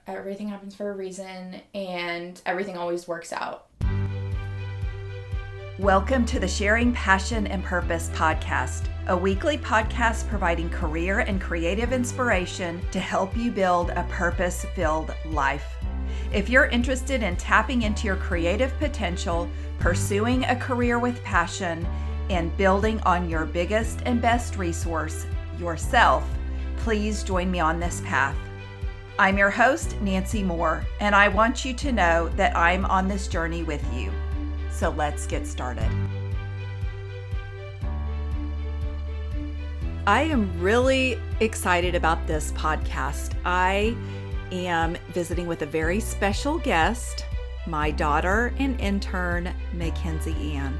everything happens for a reason, and everything always works out. Welcome to the Sharing Passion and Purpose podcast, a weekly podcast providing career and creative inspiration to help you build a purpose-filled life. If you're interested in tapping into your creative potential, pursuing a career with passion, and building on your biggest and best resource, yourself, please join me on this path. I'm your host, Nancy Moore, and I want you to know that I'm on this journey with you. So let's get started. I am really excited about this podcast. I am visiting with a very special guest, my daughter and intern, Mackenzie Ann.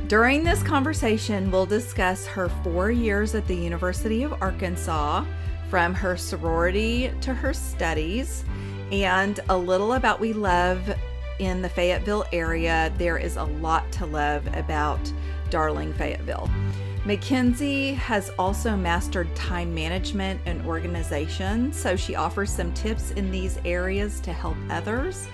During this conversation, we'll discuss her 4 years at the University of Arkansas, from her sorority to her studies, and a little about we love in the Fayetteville area. There is a lot to love about darling Fayetteville. Mackenzie has also mastered time management and organization, so she offers some tips in these areas to help others.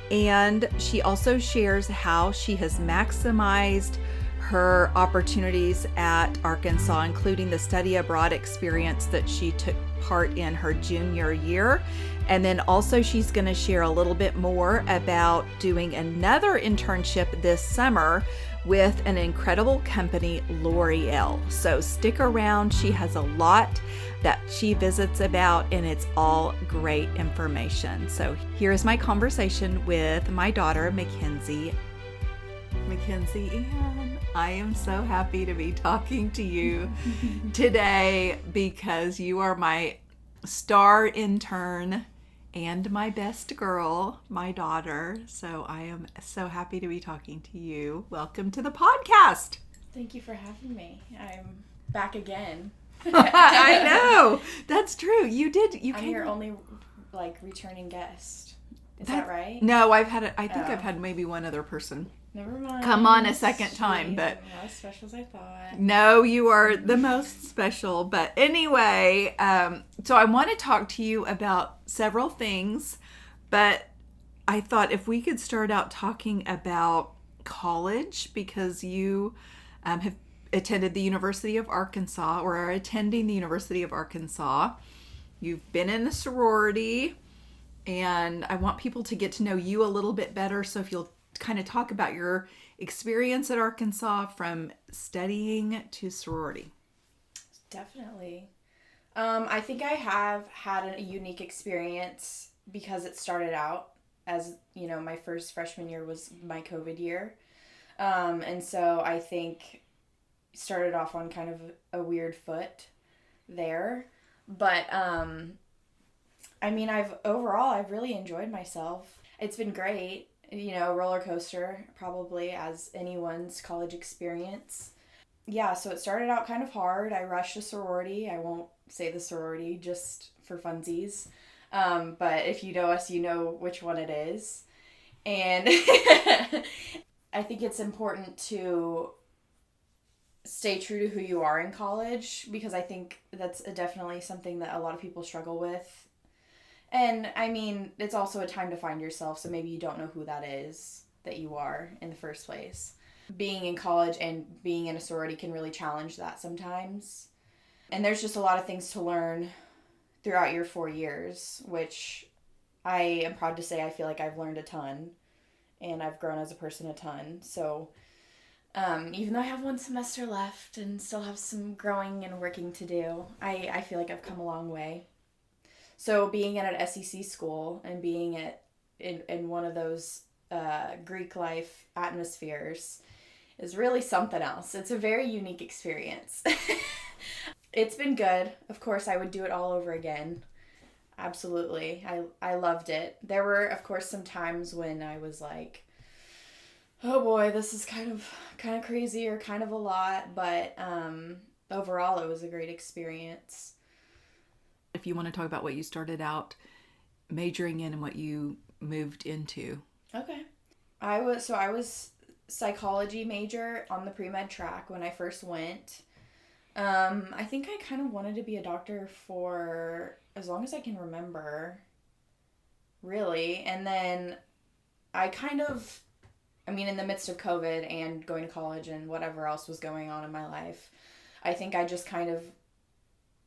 And she also shares how she has maximized her opportunities at Arkansas, including the study abroad experience that she took part in her junior year. And then also she's going to share a little bit more about doing another internship this summer with an incredible company, L'Oreal. So stick around. She has a lot that she visits about, and it's all great information. So here's my conversation with my daughter, Mackenzie Ann. I am so happy to be talking to you today because you are my star intern and my best girl, my daughter. So I am so happy to be talking to you. Welcome to the podcast. Thank you for having me. I'm back again. I know. That's true. I'm your only returning guest. Is that right? No, I think I've had maybe one other person. Never mind. Come on a second time, but not as special as I thought. No, you are the most special. But anyway, so I want to talk to you about several things, but I thought if we could start out talking about college, because you have attended the University of Arkansas, or are attending the University of Arkansas. You've been in a sorority, and I want people to get to know you a little bit better. So if you'll kind of talk about your experience at Arkansas from studying to sorority. Definitely. I think I have had a unique experience because it started out as, my first freshman year was my COVID year. And so I think started off on kind of a weird foot there. But, I've really enjoyed myself. It's been great. Roller coaster, probably, as anyone's college experience. Yeah, so it started out kind of hard. I rushed a sorority. I won't say the sorority just for funsies. But if you know us, you know which one it is. And I think it's important to stay true to who you are in college, because I think that's definitely something that a lot of people struggle with. And, it's also a time to find yourself, so maybe you don't know who that is that you are in the first place. Being in college and being in a sorority can really challenge that sometimes. And there's just a lot of things to learn throughout your 4 years, which I am proud to say I feel like I've learned a ton, and I've grown as a person a ton. So even though I have 1 semester left and still have some growing and working to do, I feel like I've come a long way. So being at an SEC school and being in one of those Greek life atmospheres is really something else. It's a very unique experience. It's been good. Of course, I would do it all over again. Absolutely. I loved it. There were, of course, some times when I was like, oh boy, this is kind of crazy or kind of a lot. But overall, it was a great experience. If you want to talk about what you started out majoring in and what you moved into. Okay. I was psychology major on the pre-med track when I first went. I think I kind of wanted to be a doctor for as long as I can remember. really. And then I kind of, I mean, in the midst of COVID and going to college and whatever else was going on in my life, I think I just kind of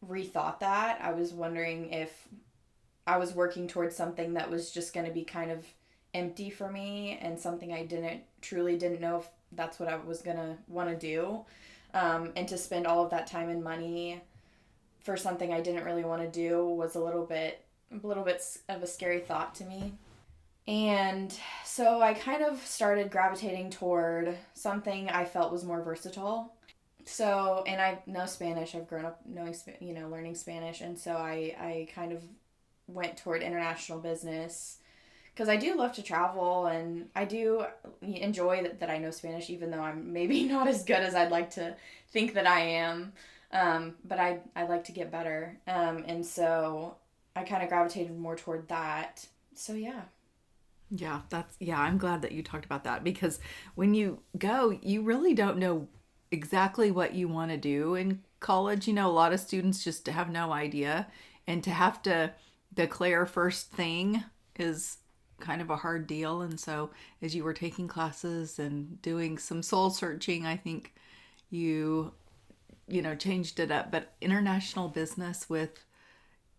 rethought that. I was wondering if I was working towards something that was just going to be kind of empty for me and something I didn't know if that's what I was going to want to do. And to spend all of that time and money for something I didn't really want to do was a little bit of a scary thought to me. And so I kind of started gravitating toward something I felt was more versatile. So, and I know Spanish. I've grown up knowing, learning Spanish. And so I kind of went toward international business because I do love to travel and I do enjoy that I know Spanish, even though I'm maybe not as good as I'd like to think that I am. But I'd like to get better. And so I kind of gravitated more toward that. So, yeah. Yeah, I'm glad that you talked about that because when you go, you really don't know exactly what you want to do in college. A lot of students just have no idea, and to have to declare first thing is kind of a hard deal. And so as you were taking classes and doing some soul searching, I think you changed it up. But international business with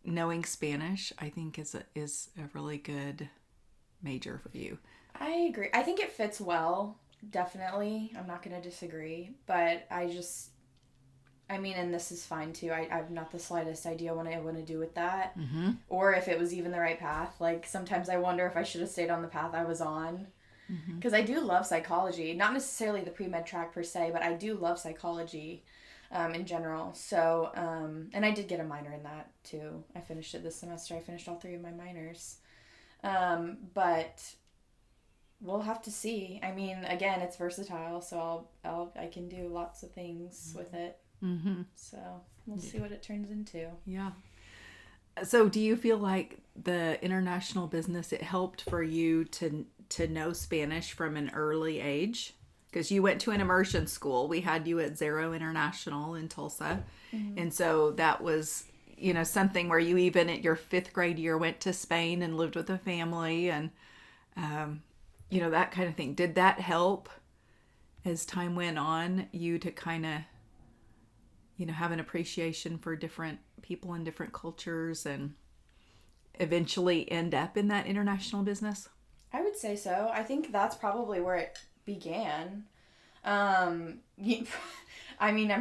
knowing Spanish, I think is a really good major for you. I agree. I think it fits well, definitely. I'm not going to disagree, but and this is fine too. I have not the slightest idea what I want to do with that, or if it was even the right path. Like, sometimes I wonder if I should have stayed on the path I was on, because I do love psychology. Not necessarily the pre-med track per se, but I do love psychology in general. So, and I did get a minor in that too. I finished it this semester. I finished all 3 of my minors. But we'll have to see. I mean, again, it's versatile, so I can do lots of things with it. So we'll see what it turns into. Yeah. So do you feel like the international business, it helped for you to know Spanish from an early age? Because you went to an immersion school. We had you at Zero International in Tulsa. And so that was something where you even at your 5th grade year went to Spain and lived with a family and, that kind of thing. Did that help as time went on you to kind of, have an appreciation for different people and different cultures and eventually end up in that international business? I would say so. I think that's probably where it began. I'm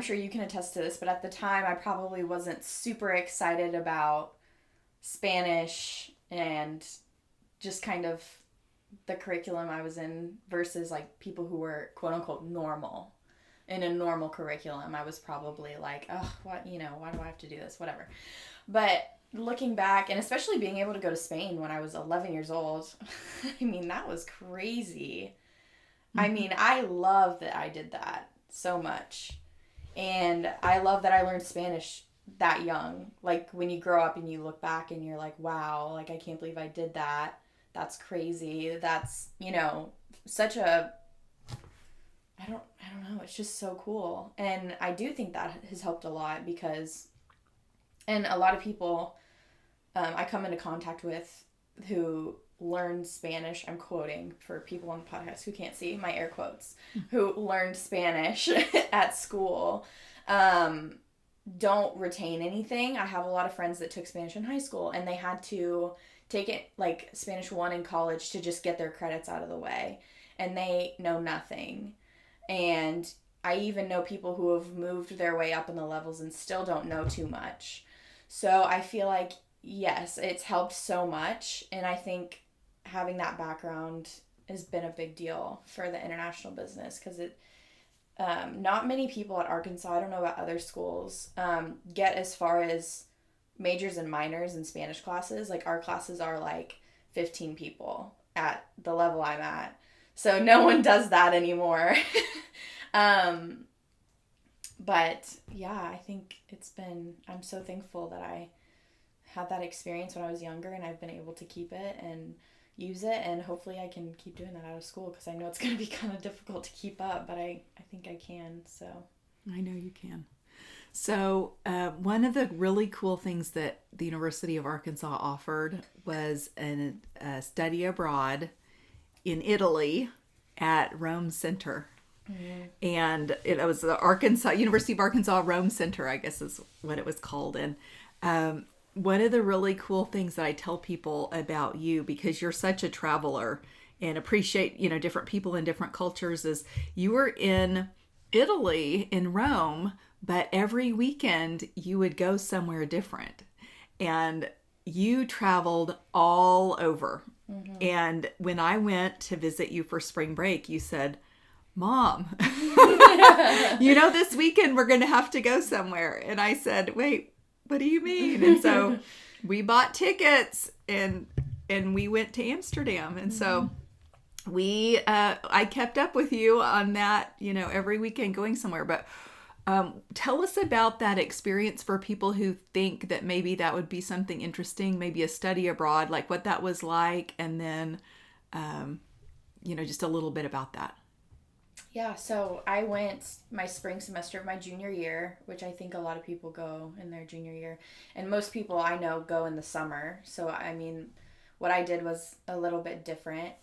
sure you can attest to this, but at the time I probably wasn't super excited about Spanish and just kind of the curriculum I was in versus like people who were quote unquote normal. In a normal curriculum, I was probably like, oh, what, why do I have to do this? Whatever. But looking back, and especially being able to go to Spain when I was 11 years old, that was crazy. I love that I did that so much. And I love that I learned Spanish that young. Like, when you grow up and you look back and you're like, wow, like, I can't believe I did that. That's crazy. That's, such a, I don't know. It's just so cool. And I do think that has helped a lot because, and a lot of people I come into contact with who learned Spanish, I'm quoting for people on the podcast who can't see my air quotes, who learned Spanish at school, don't retain anything. I have a lot of friends that took Spanish in high school and they had to take it like Spanish 1 in college to just get their credits out of the way, and they know nothing. And I even know people who have moved their way up in the levels and still don't know too much. So I feel like, yes, it's helped so much. And I think having that background has been a big deal for the international business because not many people at Arkansas, I don't know about other schools, get as far as majors and minors in Spanish classes. Like, our classes are like 15 people at the level I'm at. So no one does that anymore. But yeah, I think I'm so thankful that I had that experience when I was younger and I've been able to keep it and use it, and hopefully I can keep doing that out of school because I know it's going to be kind of difficult to keep up, but I think I can, so. I know you can. So, one of the really cool things that the University of Arkansas offered was a study abroad in Italy at Rome Center. And it was the University of Arkansas Rome Center, I guess is what it was called. And one of the really cool things that I tell people about you, because you're such a traveler and appreciate, different people and different cultures, is you were in Italy, in Rome, but every weekend you would go somewhere different. And you traveled all over. Mm-hmm. And when I went to visit you for spring break, you said, Mom, this weekend we're going to have to go somewhere. And I said, wait, what do you mean? And so we bought tickets and we went to Amsterdam. And so I kept up with you on that, every weekend going somewhere. But tell us about that experience for people who think that maybe that would be something interesting, maybe a study abroad, like what that was like. And then, just a little bit about that. Yeah, so I went my spring semester of my junior year, which I think a lot of people go in their junior year. And most people I know go in the summer. So, what I did was a little bit different.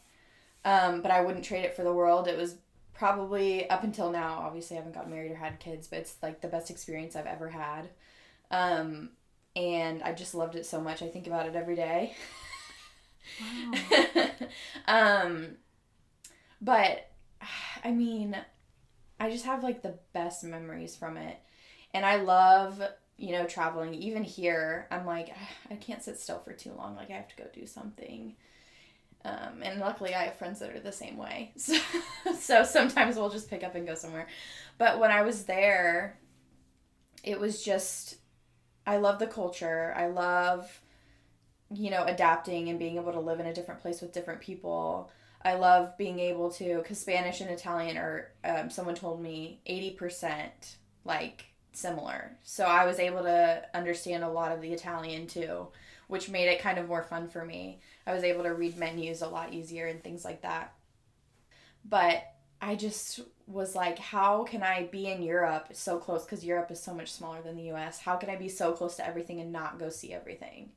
But I wouldn't trade it for the world. It was probably, up until now, obviously I haven't gotten married or had kids, but it's like the best experience I've ever had. And I just loved it so much. I think about it every day. Wow. But I just have like the best memories from it. And I love, traveling. Even here, I'm like, I can't sit still for too long. Like I have to go do something. And luckily I have friends that are the same way. So sometimes we'll just pick up and go somewhere. But when I was there, it was just, I love the culture. I love, adapting and being able to live in a different place with different people. I love being able to, because Spanish and Italian are, someone told me, 80% like similar. So I was able to understand a lot of the Italian too, which made it kind of more fun for me. I was able to read menus a lot easier and things like that. But I just was like, how can I be in Europe so close? Because Europe is so much smaller than the U.S. How can I be so close to everything and not go see everything?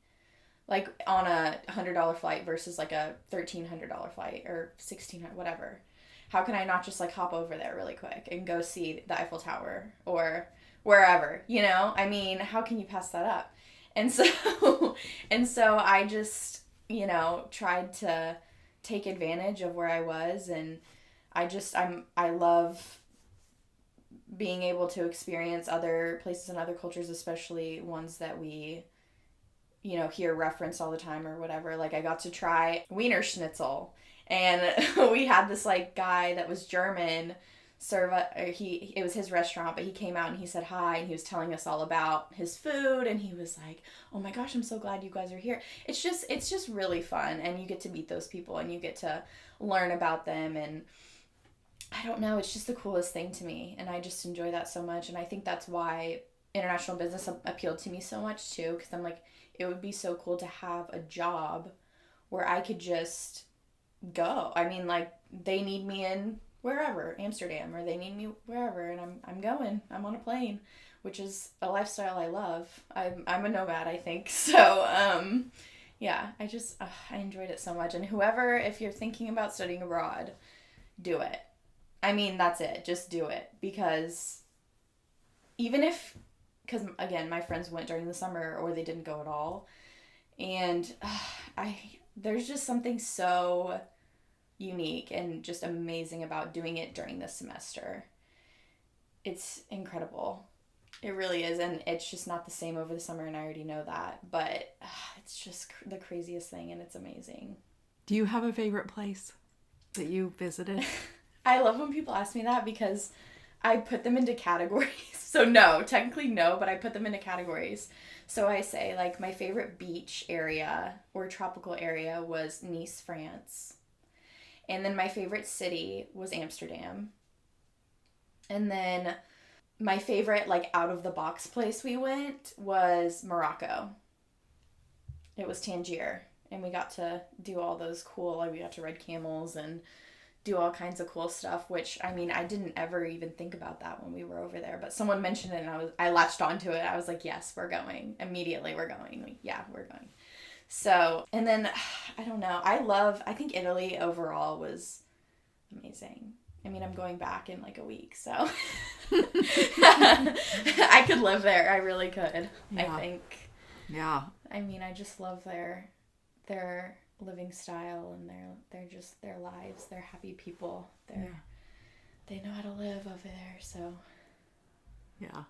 Like on a $100 flight versus like a $1,300 flight or $1,600, whatever. How can I not just like hop over there really quick and go see the Eiffel Tower or wherever, how can you pass that up? And so I just, tried to take advantage of where I was. And I love being able to experience other places and other cultures, especially ones that we, hear referenced all the time or whatever. Like I got to try Wiener Schnitzel, and we had this like guy that was German it was his restaurant, but he came out and he said hi, and he was telling us all about his food, and he was like, oh my gosh, I'm so glad you guys are here. It's just really fun, and you get to meet those people and you get to learn about them, and I don't know, it's just the coolest thing to me, and I just enjoy that so much. And I think that's why international business appealed to me so much too, because I'm like, it would be so cool to have a job where I could just go. Like they need me in wherever, Amsterdam, or they need me wherever, and I'm going. I'm on a plane, which is a lifestyle I love. I'm a nomad, I think. So, yeah, I enjoyed it so much. And if you're thinking about studying abroad, do it. That's it. Just do it. Because again, my friends went during the summer or they didn't go at all. And there's just something so unique and just amazing about doing it during the semester. It's incredible. It really is. And it's just not the same over the summer, and I already know that. But it's just the craziest thing, and it's amazing. Do you have a favorite place that you visited? I love when people ask me that, because I put them into categories. So no, technically no, but I put them into categories. So I say, like, my favorite beach area or tropical area was Nice, France. And then my favorite city was Amsterdam. And then my favorite, like, out-of-the-box place we went was Morocco. It was Tangier. And we got to do all those cool, like, we got to ride camels and do all kinds of cool stuff, which, I mean, I didn't ever even think about that when we were over there, but someone mentioned it and I latched onto it. I was like, yes, we're going. Immediately, we're going. Like, yeah, we're going. So, and then, I don't know. I think Italy overall was amazing. I mean, I'm going back in like a week, so I could live there. I really could, I think. Yeah. I mean, I just love their living style and their lives. They're happy people. They know how to live over there, so. Yeah.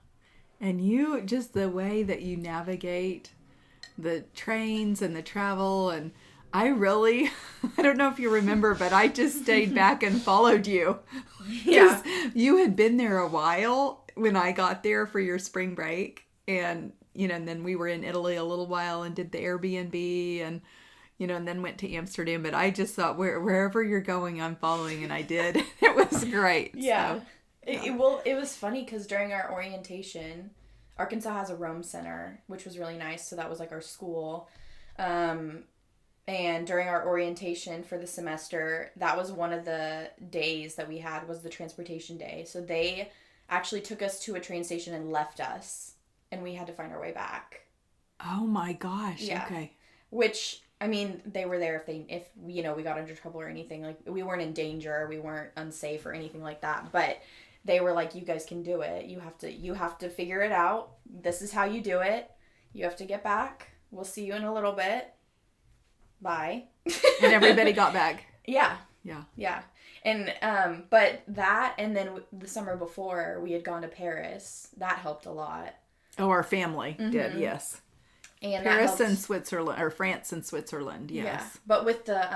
And you, just the way that you navigate the trains and the travel, and I don't know if you remember, but I just stayed back and followed you. Yeah. You had been there a while when I got there for your spring break, and, and then we were in Italy a little while and did the Airbnb and, and then went to Amsterdam, but I just thought, wherever you're going, I'm following, and I did. It was great. Yeah. So, it was funny because during our orientation, Arkansas has a Rome Center, which was really nice. So that was like our school. And during our orientation for the semester, that was one of the days that we had was the transportation day. So they actually took us to a train station and left us, and we had to find our way back. Oh my gosh. Yeah. Okay. Which, I mean, they were there if we got into trouble or anything. Like, we weren't in danger, we weren't unsafe or anything like that. But they were like, you guys can do it. You have to figure it out. This is how you do it. You have to get back. We'll see you in a little bit. Bye. And everybody got back. Yeah. Yeah. Yeah. And, but that, and then the summer before, we had gone to Paris. That helped a lot. Oh, our family did, yes. And Paris and Switzerland, or France and Switzerland, yes. Yeah. But with the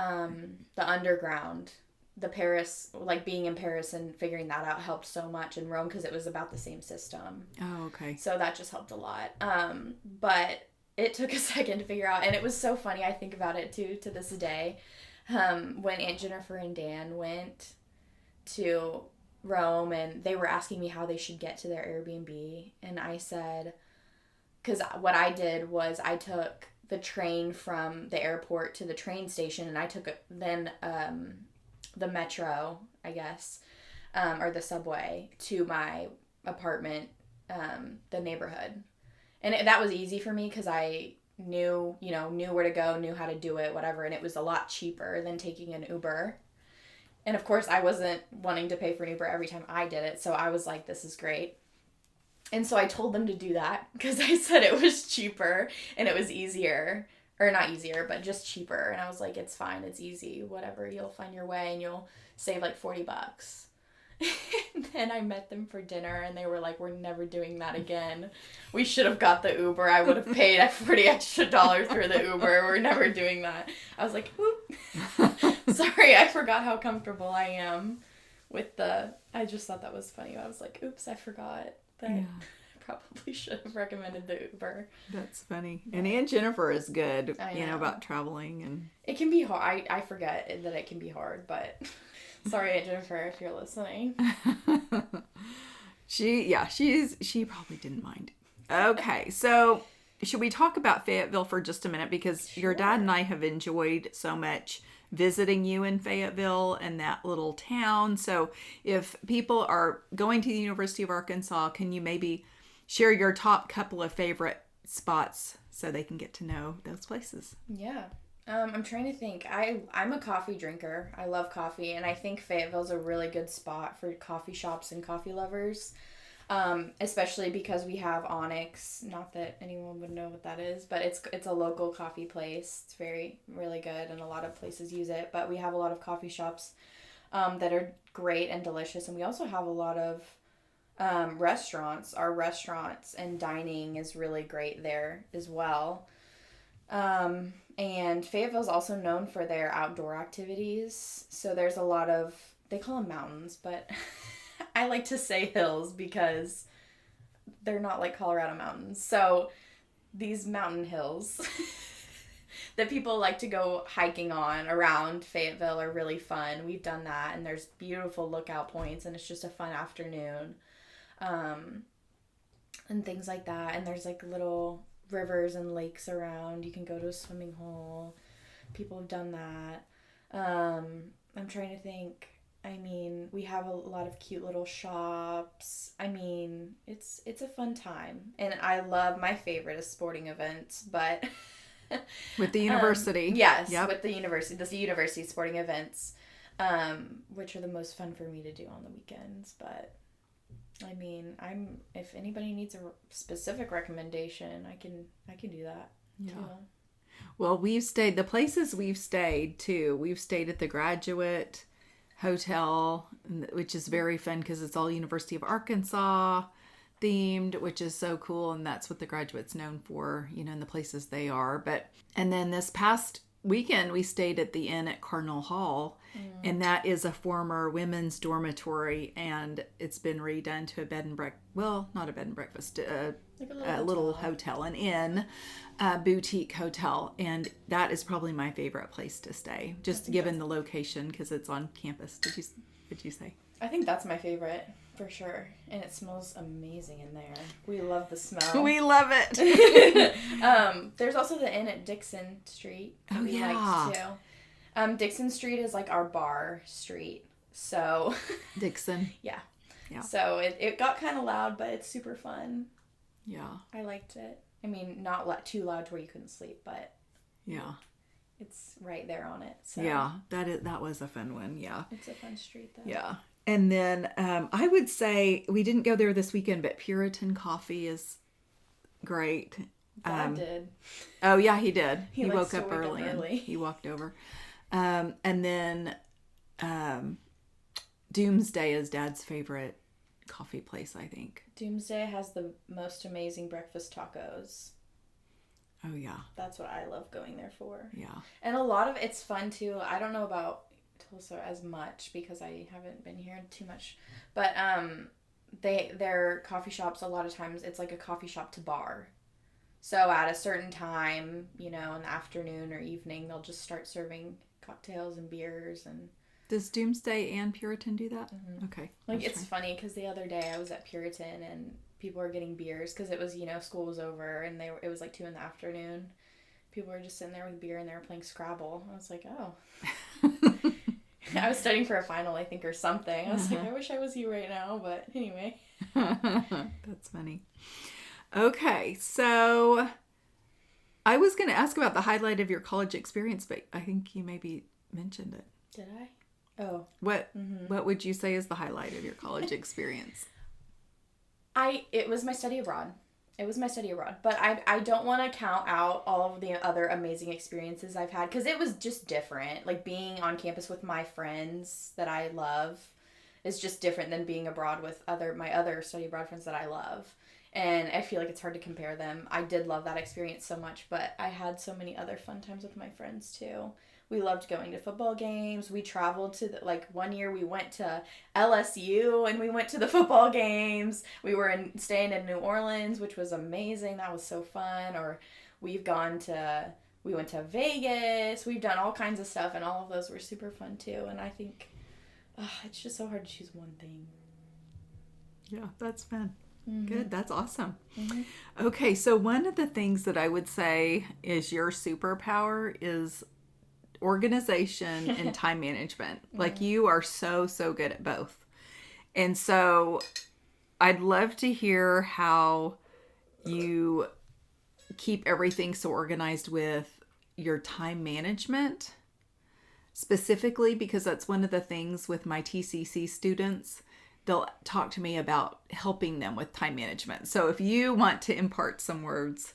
underground, the Paris, like being in Paris and figuring that out helped so much, in Rome, because it was about the same system. Oh, okay. So that just helped a lot. But it took a second to figure out, and it was so funny. I think about it too to this day. When Aunt Jennifer and Dan went to Rome, and they were asking me how they should get to their Airbnb, and I said, because what I did was I took the train from the airport to the train station, and I took then the metro, I guess, or the subway to my apartment, the neighborhood. And that was easy for me because I knew where to go, knew how to do it, whatever, and it was a lot cheaper than taking an Uber. And of course, I wasn't wanting to pay for an Uber every time I did it, so I was like, this is great. And so I told them to do that because I said it was cheaper and it was easier. Or not easier, but just cheaper. And I was like, it's fine, it's easy, whatever. You'll find your way and you'll save like $40. And then I met them for dinner and they were like, we're never doing that again. We should have got the Uber. I would have paid $40 extra for the Uber. We're never doing that. I was like, oop. Sorry, I forgot how comfortable I am with I just thought that was funny. I was like, oops, I forgot that. Yeah. I probably should have recommended the Uber. That's funny. And Aunt Jennifer is good, about traveling. And it can be hard. I forget that it can be hard, but sorry, Aunt Jennifer, if you're listening. She probably didn't mind. Okay, so should we talk about Fayetteville for just a minute? Because your dad and I have enjoyed so much visiting you in Fayetteville and that little town. So if people are going to the University of Arkansas, can you maybe share your top couple of favorite spots so they can get to know those places? Yeah. I'm trying to think. I'm a coffee drinker. I love coffee, and I think Fayetteville's a really good spot for coffee shops and coffee lovers, especially because we have Onyx. Not that anyone would know what that is, but it's a local coffee place. It's really good, and a lot of places use it. But we have a lot of coffee shops that are great and delicious, and we also have a lot of restaurants. Our restaurants and dining is really great there as well. And Fayetteville is also known for their outdoor activities. So there's a lot of, they call them mountains, but I like to say hills because they're not like Colorado mountains. So these mountain hills that people like to go hiking on around Fayetteville are really fun. We've done that, and there's beautiful lookout points, and it's just a fun afternoon. And things like that. And there's like little rivers and lakes around. You can go to a swimming hole. People have done that. I'm trying to think. I mean, we have a lot of cute little shops. I mean, it's a fun time. And my favorite is sporting events, but with the university. Yes, yep. With the university sporting events, which are the most fun for me to do on the weekends. But I mean, if anybody needs a specific recommendation, I can do that. Yeah. Too. Well, the places we've stayed too. We've stayed at the Graduate Hotel, which is very fun because it's all University of Arkansas themed, which is so cool, and that's what the Graduate's known for, in the places they are. And then this past weekend we stayed at the Inn at Cardinal Hall, and that is a former women's dormitory, and it's been redone to a bed and breakfast. Well, not a bed and breakfast, a little hotel, an inn, boutique hotel, and that is probably my favorite place to stay, just given the location because it's on campus. Would you say? I think that's my favorite for sure, and it smells amazing in there. We love the smell. We love it. There's also the inn at Dixon Street. Oh we yeah. liked too. Dixon Street is like our bar street, so Dixon. Yeah. Yeah. So it got kind of loud, but it's super fun. Yeah. I liked it. I mean, not too loud to where you couldn't sleep, but yeah, it's right there on it. So. Yeah, that was a fun one. Yeah. It's a fun street though. Yeah. And then I would say we didn't go there this weekend, but Puritan Coffee is great. Dad did. Oh yeah, he did. He likes woke to up wake early. up early. And he walked over. And then Doomsday is Dad's favorite coffee place, I think. Doomsday has the most amazing breakfast tacos. Oh yeah. That's what I love going there for. Yeah. And a lot of it's fun too. I don't know about Tulsa as much because I haven't been here too much. But their coffee shops, a lot of times it's like a coffee shop to bar. So at a certain time, in the afternoon or evening, they'll just start serving cocktails and beers. And does Doomsday and Puritan do that? Mm-hmm. Okay. Like it's funny because the other day I was at Puritan and people were getting beers because it was, school was over and it was like 2 p.m. People were just sitting there with beer and they were playing Scrabble. I was like, oh. I was studying for a final, I think, or something. I was like, I wish I was you right now, but anyway. That's funny. Okay, so I was going to ask about the highlight of your college experience, but I think you maybe mentioned it. Did I? Oh. What would you say is the highlight of your college experience? It was my study abroad. But I don't want to count out all of the other amazing experiences I've had because it was just different. Like being on campus with my friends that I love is just different than being abroad with my other study abroad friends that I love. And I feel like it's hard to compare them. I did love that experience so much, but I had so many other fun times with my friends too. We loved going to football games. We traveled to, one year we went to LSU and we went to the football games. We were staying in New Orleans, which was amazing. That was so fun. Or we went to Vegas. We've done all kinds of stuff, and all of those were super fun too. And I think it's just so hard to choose one thing. Yeah, that's fun. Mm-hmm. Good. That's awesome. Mm-hmm. Okay, so one of the things that I would say is your superpower is organization and time management. Like you are so good at both. And so I'd love to hear how you keep everything so organized with your time management, specifically because that's one of the things with my TCC students. They'll talk to me about helping them with time management. So if you want to impart some words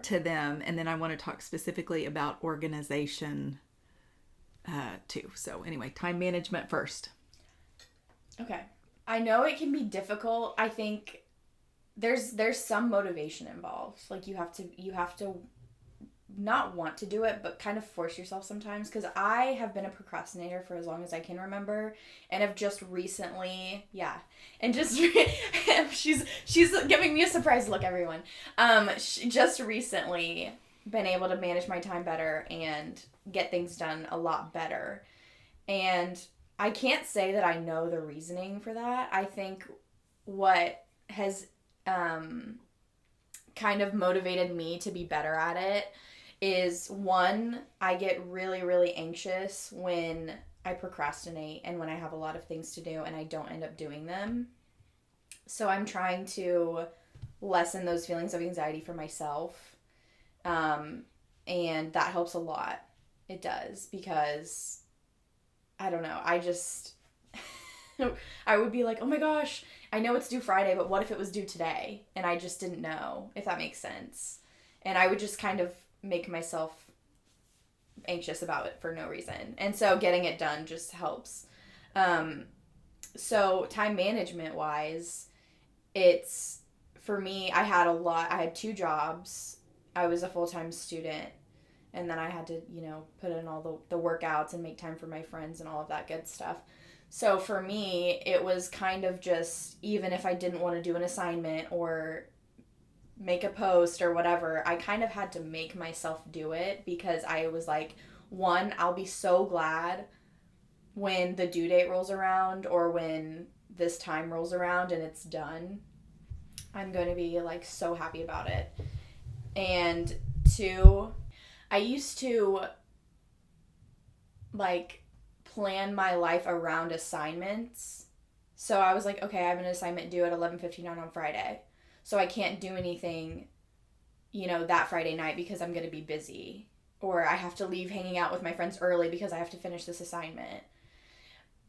to them, and then I want to talk specifically about organization too. So anyway, time management first. Okay. I know it can be difficult. I think there's some motivation involved. Like you have to not want to do it, but kind of force yourself sometimes, because I have been a procrastinator for as long as I can remember, and have just recently, she's giving me a surprise look, everyone. Just recently been able to manage my time better and get things done a lot better. And I can't say that I know the reasoning for that. I think what has kind of motivated me to be better at it is, one, I get really, really anxious when I procrastinate and when I have a lot of things to do and I don't end up doing them. So I'm trying to lessen those feelings of anxiety for myself. And that helps a lot. It does, because I don't know. I would be like, oh my gosh, I know it's due Friday, but what if it was due today? And I just didn't know, if that makes sense. And I would just kind of make myself anxious about it for no reason. And so getting it done just helps. So time management wise, it's, for me, I had 2 jobs. I was a full-time student, and then I had to, put in all the workouts and make time for my friends and all of that good stuff. So for me, it was kind of just, even if I didn't want to do an assignment or make a post or whatever, I kind of had to make myself do it, because I was like, one, I'll be so glad when the due date rolls around or when this time rolls around and it's done. I'm going to be like so happy about it. And 2, I used to like plan my life around assignments. So I was like, okay, I have an assignment due at 11:59 on Friday. So I can't do anything, that Friday night because I'm going to be busy. Or I have to leave hanging out with my friends early because I have to finish this assignment.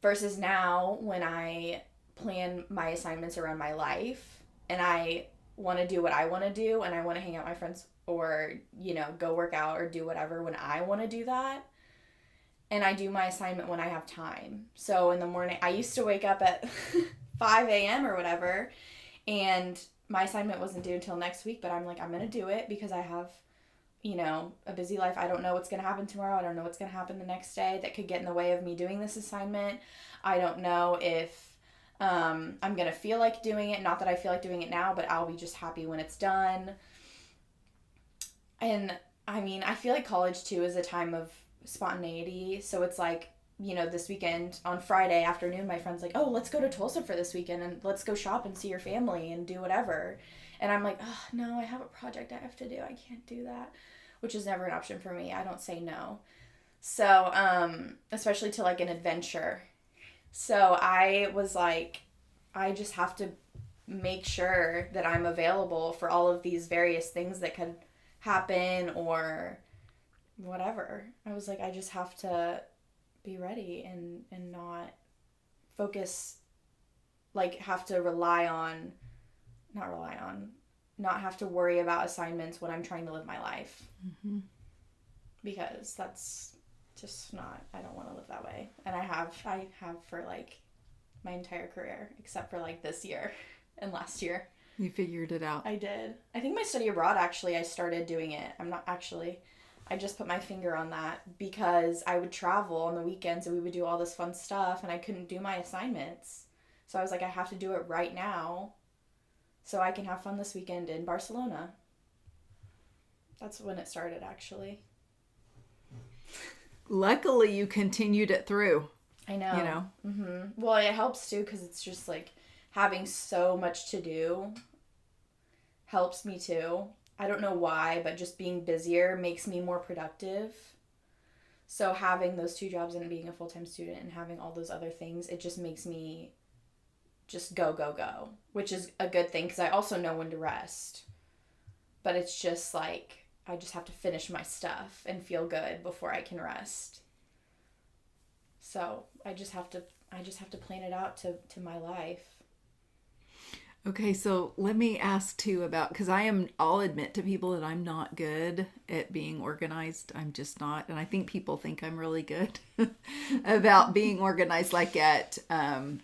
Versus now, when I plan my assignments around my life and I want to do what I want to do and I want to hang out with my friends or, go work out or do whatever when I want to do that. And I do my assignment when I have time. So in the morning, I used to wake up at 5 a.m. or whatever, and my assignment wasn't due until next week, but I'm like, I'm going to do it because I have, a busy life. I don't know what's going to happen tomorrow. I don't know what's going to happen the next day that could get in the way of me doing this assignment. I don't know if I'm going to feel like doing it. Not that I feel like doing it now, but I'll be just happy when it's done. And I mean, I feel like college too is a time of spontaneity. So it's like, this weekend on Friday afternoon, my friend's like, oh, let's go to Tulsa for this weekend and let's go shop and see your family and do whatever. And I'm like, oh, no, I have a project I have to do. I can't do that, which is never an option for me. I don't say no. So, especially to like an adventure. So I was like, I just have to make sure that I'm available for all of these various things that could happen or whatever. I was like, I just have to be ready and not focus, like have to not have to worry about assignments when I'm trying to live my life. Mm-hmm. Because that's just not, I don't want to live that way. And I have for like my entire career, except for like this year and last year. You figured it out. I did. I think my study abroad, actually, I started doing it. I just put my finger on that because I would travel on the weekends and we would do all this fun stuff and I couldn't do my assignments. So I was like, I have to do it right now so I can have fun this weekend in Barcelona. That's when it started, actually. Luckily, you continued it through. I know. Mm-hmm. Well, it helps too because it's just like having so much to do helps me too. I don't know why, but just being busier makes me more productive. So having those 2 jobs and being a full-time student and having all those other things, it just makes me just go, which is a good thing because I also know when to rest. But it's just like, I just have to finish my stuff and feel good before I can rest. So I just have to plan it out to my life. Okay, so let me ask too about, because I'll admit to people that I'm not good at being organized. I'm just not. And I think people think I'm really good about being organized, like at home.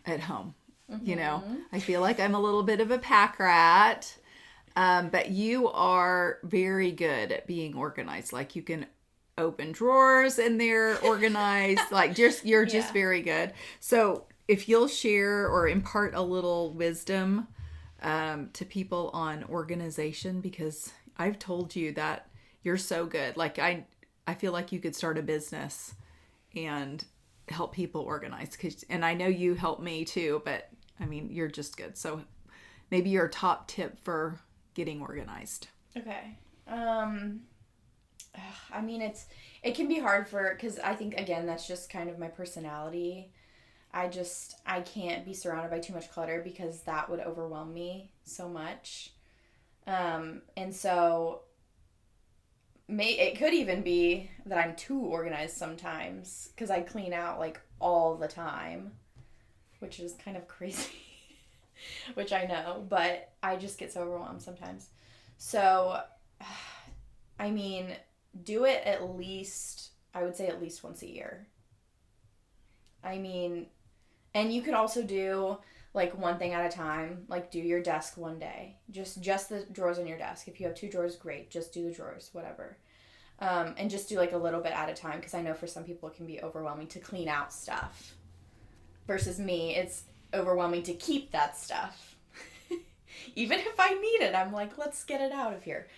Mm-hmm. I feel like I'm a little bit of a pack rat. But you are very good at being organized. Like you can open drawers and they're organized. You're just very good. So if you'll share or impart a little wisdom to people on organization, because I've told you that you're so good. Like I feel like you could start a business and help people organize. And I know you help me too, but I mean, you're just good. So maybe your top tip for getting organized. Okay. I mean, it can be hard because I think, again, that's just kind of my personality. I can't be surrounded by too much clutter because that would overwhelm me so much. And so it could even be that I'm too organized sometimes because I clean out like all the time, which is kind of crazy, which I know, but I just get so overwhelmed sometimes. So, I mean, do it at least, I would say at least once a year. I mean, and you could also do like one thing at a time, like do your desk one day. Just the drawers on your desk. If you have 2 drawers, great. Just do the drawers, whatever. And just do like a little bit at a time because I know for some people it can be overwhelming to clean out stuff. Versus me, it's overwhelming to keep that stuff. Even if I need it, I'm like, let's get it out of here.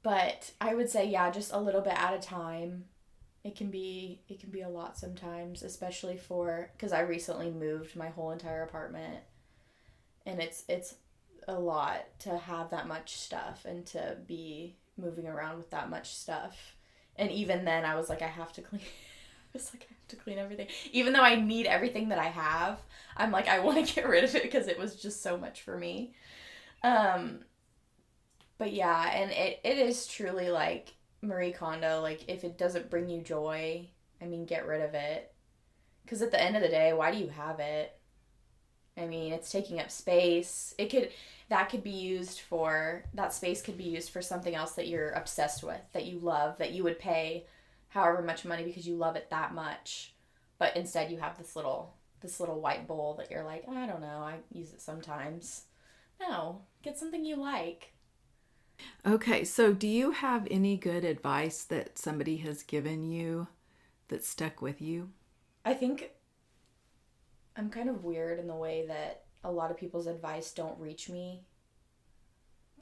But I would say, yeah, just a little bit at a time. It can be a lot sometimes, especially because I recently moved my whole entire apartment, and it's a lot to have that much stuff and to be moving around with that much stuff. And even then, I was like, I have to clean. I was like, I have to clean everything, even though I need everything that I have. I'm like, I want to get rid of it because it was just so much for me. But yeah, and it is truly like Marie Kondo, like if it doesn't bring you joy, I mean, get rid of it. Because at the end of the day, why do you have it? I mean, it's taking up space. That space could be used for something else that you're obsessed with, that you love, that you would pay however much money because you love it that much. But instead you have this little white bowl that you're like, I don't know, I use it sometimes. No, get something you like. Okay, so do you have any good advice that somebody has given you that stuck with you? I think I'm kind of weird in the way that a lot of people's advice don't reach me.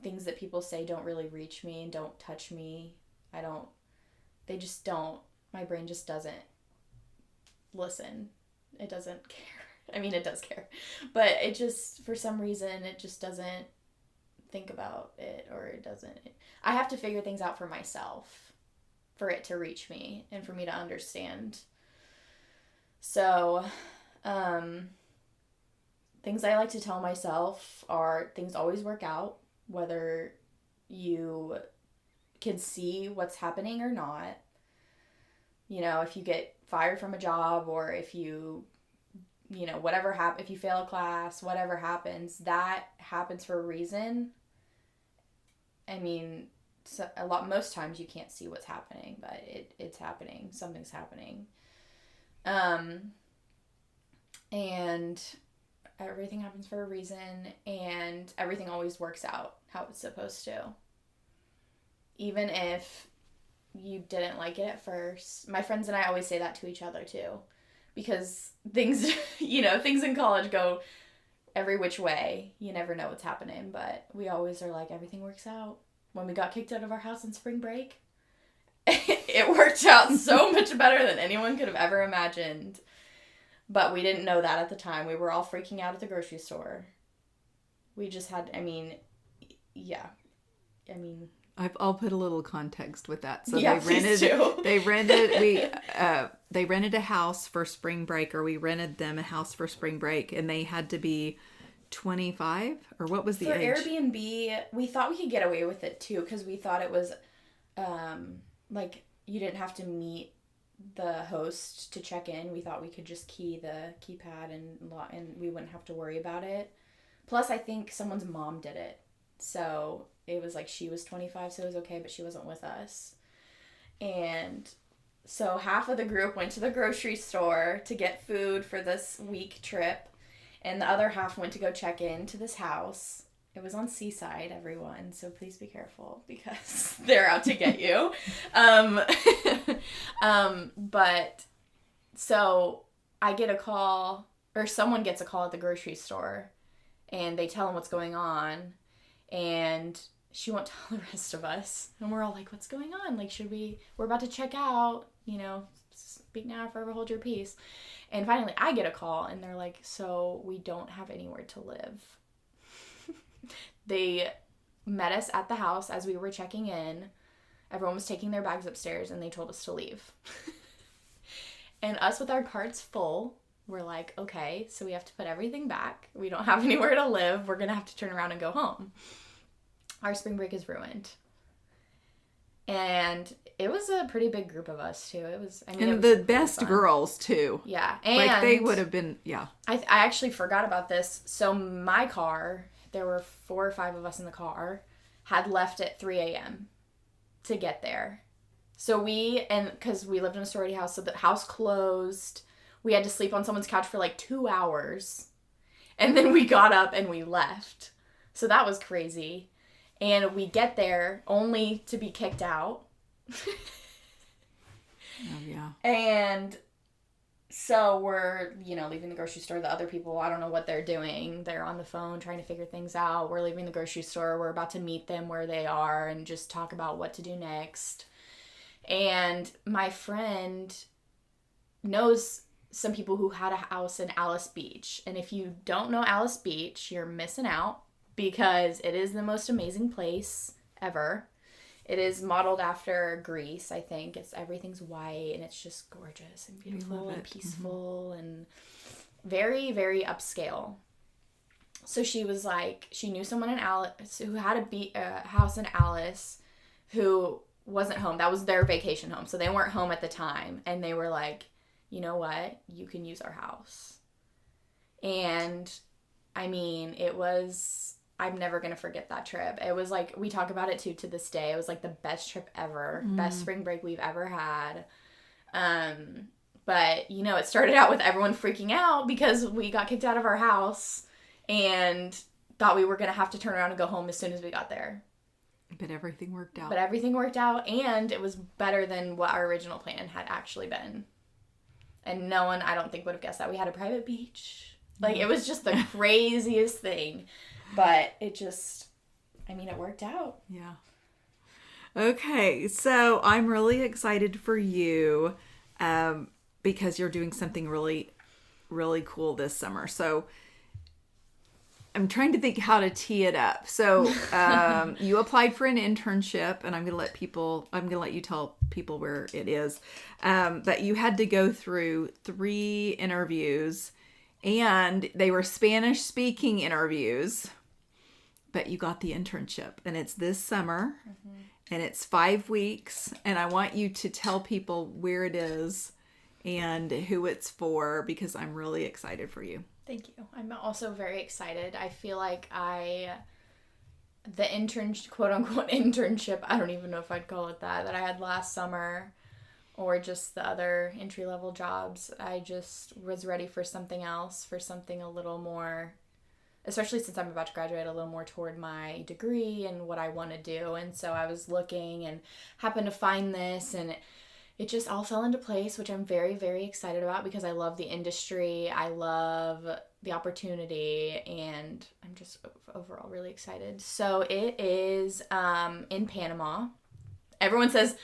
Things that people say don't really reach me and don't touch me. They just don't. My brain just doesn't listen. It doesn't care. I mean, it does care. But it just, for some reason, it just doesn't think about it, or it doesn't. I have to figure things out for myself for it to reach me and for me to understand. So, things I like to tell myself are things always work out, whether you can see what's happening or not. You know, if you get fired from a job, or if you if you fail a class, whatever happens, that happens for a reason. I mean, most times you can't see what's happening, but it's happening. Something's happening. And everything happens for a reason, and everything always works out how it's supposed to. Even if you didn't like it at first. My friends and I always say that to each other too. Because things in college go every which way. You never know what's happening, but we always are like, everything works out. When we got kicked out of our house on spring break, it worked out so much better than anyone could have ever imagined. But we didn't know that at the time. We were all freaking out at the grocery store. We just had, yeah. I'll put a little context with that. So yeah, they rented a house for spring break, or we rented them a house for spring break, and they had to be 25, or what was the age? For Airbnb, we thought we could get away with it too, because we thought it was like you didn't have to meet the host to check in. We thought we could just key the keypad and we wouldn't have to worry about it. Plus, I think someone's mom did it, so it was like she was 25, so it was okay, but she wasn't with us. And so half of the group went to the grocery store to get food for this week trip, and the other half went to go check in to this house. It was on Seaside, everyone, so please be careful because they're out to get you. But so I get a call, or someone gets a call at the grocery store, and they tell them what's going on, and she won't tell the rest of us. And we're all like, what's going on? Like, we're about to check out, speak now or forever hold your peace. And finally I get a call, and they're like, so we don't have anywhere to live. met us at the house as we were checking in. Everyone was taking their bags upstairs, and they told us to leave. And us with our carts full, we're like, okay, so we have to put everything back. We don't have anywhere to live. We're going to have to turn around and go home. Our spring break is ruined. And it was a pretty big group of us, too. It was the best fun. Girls, too. Yeah. And like, they would have been, yeah. I actually forgot about this. So my car, there were 4 or 5 of us in the car, had left at 3 a.m. to get there. So because we lived in a sorority house, so the house closed. We had to sleep on someone's couch for like 2 hours. And then we got up and we left. So that was crazy. And we get there only to be kicked out. Oh, yeah. And so we're, leaving the grocery store. The other people, I don't know what they're doing. They're on the phone trying to figure things out. We're leaving the grocery store. We're about to meet them where they are and just talk about what to do next. And my friend knows some people who had a house in Alice Beach. And if you don't know Alice Beach, you're missing out because it is the most amazing place ever. It is modeled after Greece, I think. Everything's white and it's just gorgeous and beautiful and peaceful and very, very upscale. So she was like, she knew someone in Alice who had a house in Alice who wasn't home. That was their vacation home. So they weren't home at the time. And they were like, you know what? You can use our house. And I'm never going to forget that trip. It was like, we talk about it too to this day. It was like the best trip ever. Best spring break we've ever had. But, it started out with everyone freaking out because we got kicked out of our house and thought we were going to have to turn around and go home as soon as we got there. But everything worked out. And it was better than what our original plan had actually been. And no one, I don't think, would have guessed that. We had a private beach. Like, it was just the craziest thing. But it worked out. Yeah. Okay, so I'm really excited for you because you're doing something really, really cool this summer. So I'm trying to think how to tee it up. So you applied for an internship, and I'm going to let you tell people where it is. But you had to go through 3 interviews, and they were Spanish-speaking interviews. But you got the internship, and it's this summer, and it's 5 weeks, and I want you to tell people where it is and who it's for, because I'm really excited for you. Thank you. I'm also very excited. I feel like the quote-unquote internship, I don't even know if I'd call it that I had last summer, or just the other entry-level jobs, I just was ready for something else, for something a little more, especially since I'm about to graduate, a little more toward my degree and what I want to do. And so I was looking and happened to find this, and it just all fell into place, which I'm very, very excited about because I love the industry. I love the opportunity, and I'm just overall really excited. So it is in Panama. Everyone says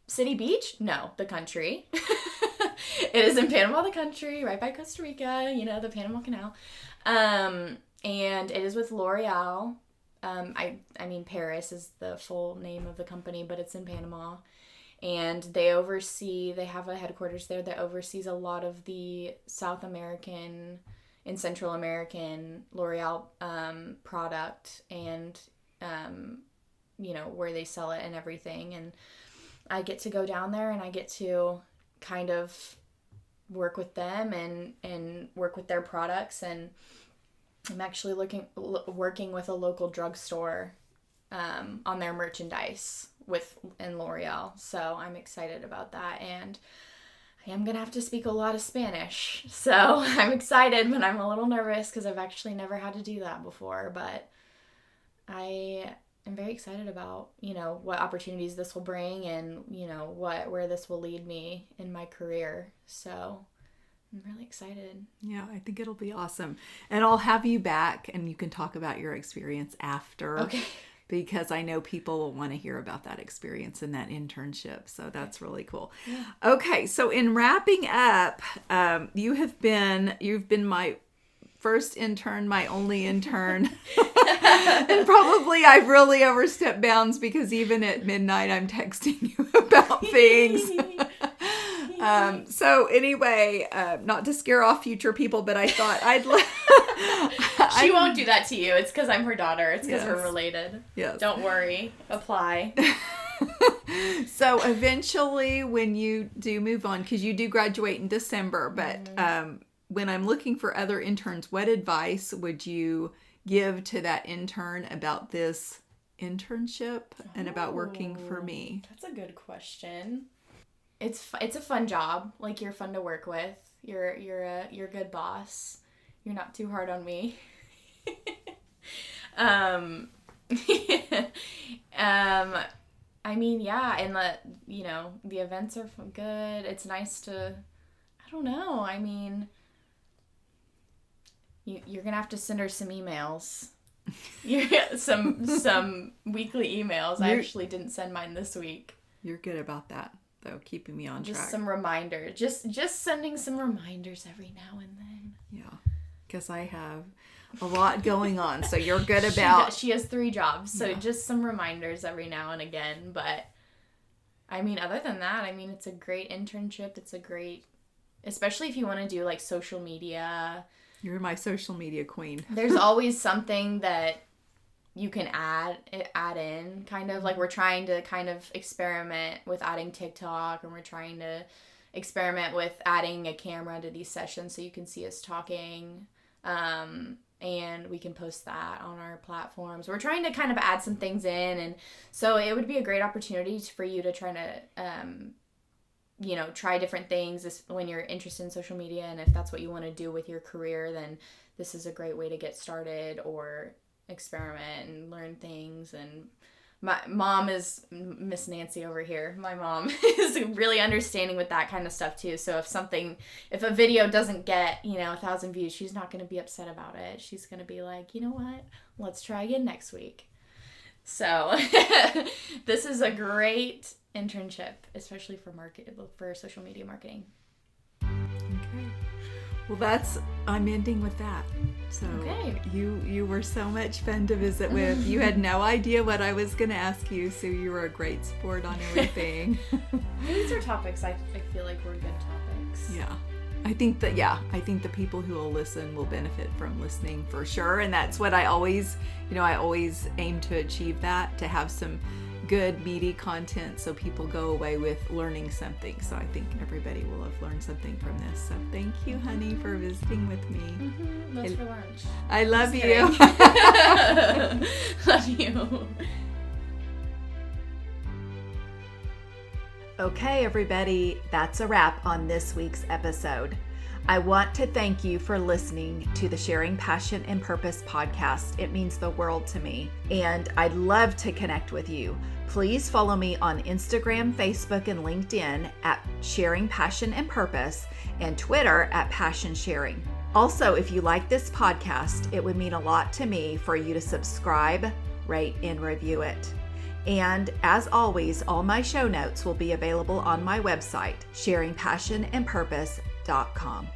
City Beach? No, the country. It is in Panama, the country, right by Costa Rica, the Panama Canal. And it is with L'Oreal. Paris is the full name of the company, but it's in Panama. And they have a headquarters there that oversees a lot of the South American and Central American L'Oreal product and, where they sell it and everything. And I get to go down there and I get to kind of work with them and work with their products. And I'm actually working with a local drugstore on their merchandise in L'Oreal. So I'm excited about that. And I am going to have to speak a lot of Spanish. So I'm excited, but I'm a little nervous because I've actually never had to do that before. But I am very excited about, what opportunities this will bring and, where this will lead me in my career. So I'm really excited. Yeah, I think it'll be awesome. And I'll have you back and you can talk about your experience after. Okay. Because I know people will want to hear about that experience and that internship. So that's really cool. Yeah. Okay, so in wrapping up, you've been my first intern, my only intern. And probably I've really overstepped bounds because even at midnight I'm texting you about things. So anyway, not to scare off future people, but I thought She won't do that to you. It's because I'm her daughter. It's because Yes. we're related. Yes. Don't worry. Apply. So eventually when you do move on, because you do graduate in December, but when I'm looking for other interns, what advice would you give to that intern about this internship and about working for me? That's a good question. It's a fun job. Like, you're fun to work with. You're a good boss. You're not too hard on me. I mean, yeah, and the events are good. It's nice to, I don't know. I mean, you're gonna have to send her some emails. Some weekly emails. I actually didn't send mine this week. You're good about that, though, keeping me on track. Just some reminders. Just sending some reminders every now and then. Yeah, because I have a lot going on. So you're good about... She has 3 jobs, so just some reminders every now and again. But, I mean, other than that, I mean, it's a great internship. It's a great... Especially if you want to do, like, social media. You're my social media queen. There's always something that you can add in, kind of. Like, we're trying to kind of experiment with adding TikTok, and we're trying to experiment with adding a camera to these sessions so you can see us talking. And we can post that on our platforms. We're trying to kind of add some things in, and so it would be a great opportunity for you to try to, try different things when you're interested in social media, and if that's what you want to do with your career, then this is a great way to get started or experiment and learn things. And my mom is Miss Nancy over here. My mom is really understanding with that kind of stuff too. So if a video doesn't get, 1,000 views, she's not going to be upset about it. She's going to be like, you know what? Let's try again next week. So this is a great internship, especially for social media marketing. Okay. Well, I'm ending with that. So okay. You were so much fun to visit with. You had no idea what I was going to ask you, so you were a great sport on everything. These are topics I feel like were good topics. Yeah. I think the people who will listen will benefit from listening for sure. And that's what I always aim to achieve, that, to have some good meaty content so people go away with learning something. So I think everybody will have learned something from this. So thank you, honey, for visiting with me. Mm-hmm. That's for lunch. I love you. Love you. Okay, everybody, that's a wrap on this week's episode. I want to thank you for listening to the Sharing Passion and Purpose podcast. It means the world to me, and I'd love to connect with you. Please follow me on Instagram, Facebook, and LinkedIn at Sharing Passion and Purpose, and Twitter at Passion Sharing. Also, if you like this podcast, it would mean a lot to me for you to subscribe, rate, and review it. And as always, all my show notes will be available on my website, sharingpassionandpurpose.com.